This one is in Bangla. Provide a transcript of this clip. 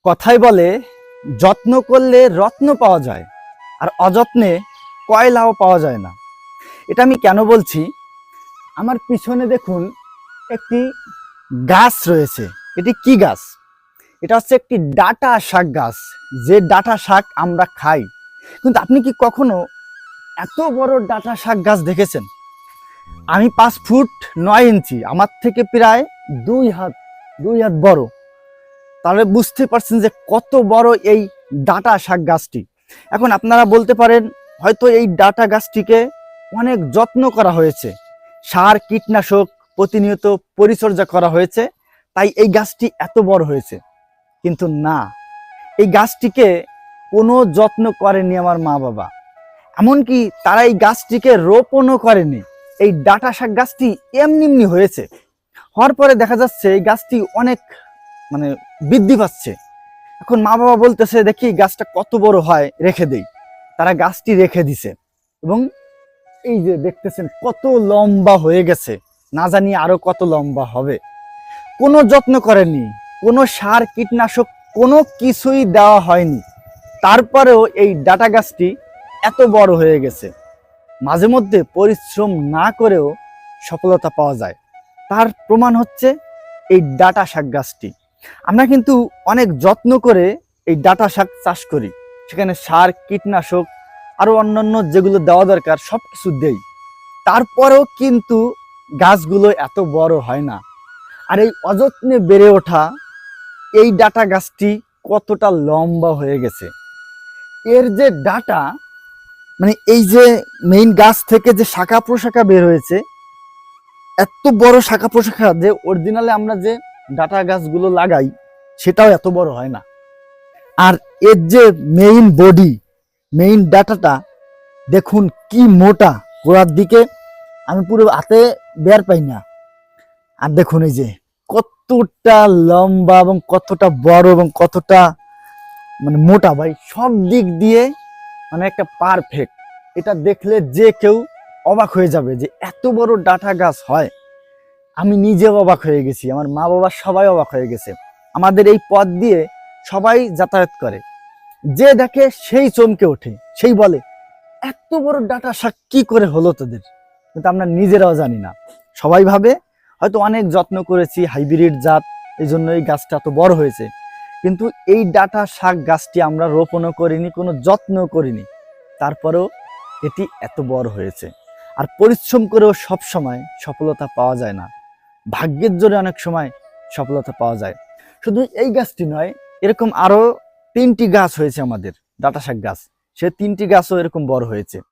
কথাই বলে যত্ন করলে রত্ন পাওয়া যায় আর অযত্নে কয়লাও পাওয়া যায় না। এটা আমি কেন বলছি, আমার পিছনে দেখুন একটি গাছ রয়েছে। এটি কি গাছ? এটা হচ্ছে একটি ডাঁটা শাক গাছ। যে ডাঁটা শাক আমরা খাই, কিন্তু আপনি কি কখনো এত বড় ডাঁটা শাক গাছ দেখেছেন? আমি 5 ফুট 9 ইঞ্চি, আমার থেকে প্রায় 2 হাত বড়। তাহলে বুঝতে পারছেন যে কত বড় এই ডাঁটা শাক গাছটি। এখন আপনারা বলতে পারেন হয়তো এই ডাঁটা গাছটিকে অনেক যত্ন করা হয়েছে, সার কীটনাশক প্রতিনিয়ত পরিচর্যা করা হয়েছে, তাই এই গাছটি এত বড় হয়েছে। কিন্তু না, এই গাছটিকে কোনো যত্ন করেনি আমার মা বাবা। এমনকি তারা এই গাছটিকে রোপণও করেনি। এই ডাঁটা শাক গাছটি এমনি হয়েছে। হওয়ার পরে দেখা যাচ্ছে এই গাছটি অনেক বৃদ্ধি পাচ্ছে। এখন মা বাবা বলতেছে দেখি গাছটা কত বড় হয়, রেখে দেই। তারা গাছটি রেখে দিছে এবং এই যে দেখতেছেন কত লম্বা হয়ে গেছে, না জানি আরো কত লম্বা হবে। কোনো যত্ন করেনি, কোনো সার কীটনাশক কোনো কিছুই দেওয়া হয়নি, তারপরেও এই ডাঁটা গাছটি এত বড় হয়ে গেছে। মাঝে মধ্যে পরিশ্রম না করেও সফলতা পাওয়া যায়, তার প্রমাণ হচ্ছে এই ডাঁটা শাক গাছটি। আমরা কিন্তু অনেক যত্ন করে এই ডাঁটা শাক চাষ করি, সেখানে সার কীটনাশক আরো অন্যান্য যেগুলো দেওয়া দরকার সব কিছু দেই, তারপরেও কিন্তু গাছগুলো এত বড় হয় না। আর এই অযত্নে বেড়ে ওঠা এই ডাঁটা গাছটি কতটা লম্বা হয়ে গেছে। এর যে ডাঁটা, এই যে মেইন গাছ থেকে যে শাখা প্রশাখা বের হয়েছে, এত বড় শাখা প্রশাখা যে অরিজিনালে আমরা যে ডাঁটা গাছগুলো লাগাই সেটাও এত বড় হয় না। আর এর যে মেইন বডি, মেইন ডাঁটাটা দেখুন কি মোটা, গোড়ার দিকে আমি পুরো হাতে বের পাই না। আর দেখুন এই যে কতটা লম্বা এবং কতটা বড় এবং কতটা মোটা, ভাই সব দিক দিয়ে একটা পারফেক্ট। এটা দেখলে যে কেউ অবাক হয়ে যাবে যে এত বড় ডাঁটা গাছ হয়। আমি নিজেও অবাক হয়ে গেছি, আমার মা বাবা সবাই অবাক হয়ে গেছে। আমাদের এই পথ দিয়ে সবাই যাতায়াত করে, যে দেখে সেই চমকে ওঠে, সেই বলে এত বড় ডাঁটা শাক কি করে হলো তোদের। কিন্তু আমরা নিজেরাও জানি না। সবাই ভাবে হয়তো অনেক যত্ন করেছি, হাইব্রিড জাত, এই জন্য এই গাছটা এত বড় হয়েছে। কিন্তু এই ডাঁটা শাক গাছটি আমরা রোপণও করিনি, কোনো যত্ন করিনি, তারপরেও এটি এত বড় হয়েছে। আর পরিশ্রম করেও সব সময় সফলতা পাওয়া যায় না, ভাগ্যের জোরে অনেক সময় সফলতা পাওয়া যায়। শুধু এই গাছটি নয়, এরকম আরো 3টি গাছ হয়েছে আমাদের ডাঁটা শাক গাছ, সে 3টি গাছও এরকম বড় হয়েছে।